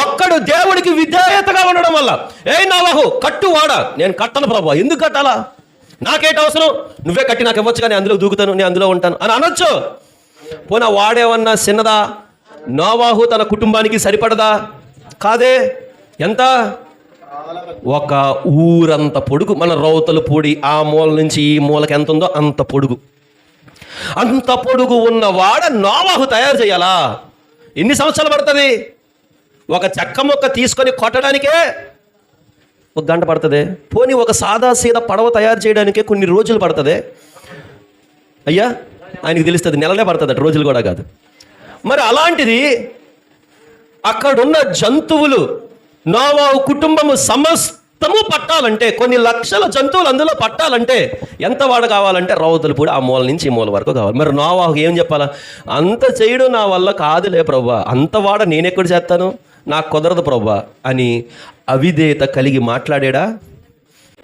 ఒక్కడు దేవుడికి విధేయతగా ఉండడం వల్ల, నోవాహు కట్టు వాడ, నేను కట్టను ప్రభు, ఎందుకు కట్టాలా, నాకేంటి అవసరం, నువ్వే కట్టి నాకు ఇవ్వచ్చు, కానీ అందులో దూకుతాను, నేను అందులో ఉంటాను అని అనొచ్చు. పోనా వాడేమన్నా చిన్నదా? నోవాహు తన కుటుంబానికి సరిపడదా? కాదే. ఎంత? ఒక ఊరంత పొడుగు. మన రౌతలు పూడి ఆ మూల నుంచి ఈ మూలకి ఎంత ఉందో అంత పొడుగు. అంత పొడుగు ఉన్న వాడ నోవాహు తయారు చేయాలా? ఎన్ని సంవత్సరాలు పడుతుంది? ఒక చెక్క మొక్క తీసుకొని కొట్టడానికే 1 గంట పడుతుంది. పోనీ ఒక సాదా సీదా పడవ తయారు చేయడానికే కొన్ని రోజులు పడుతుంది. అయ్యా, ఆయనకి తెలుస్తుంది, నెలలే పడుతుంది అటు, రోజులు కూడా కాదు. మరి అలాంటిది అక్కడున్న జంతువులు, నోవాహు కుటుంబము సమస్తము పట్టాలంటే, కొన్ని లక్షల జంతువులు అందులో పట్టాలంటే ఎంత వాడ కావాలంటే రౌతులు కూడా ఆ మూల నుంచి ఈ మూల వరకు కావాలి. మరి నోవాహుకి ఏం చెప్పాలా? అంత చేయడం నా వల్ల కాదులే ప్రభువా, అంత వాడ నేనెక్కడ చేస్తాను, నాకు కుదరదు ప్రభువా అని అవిధేయత కలిగి మాట్లాడాడా?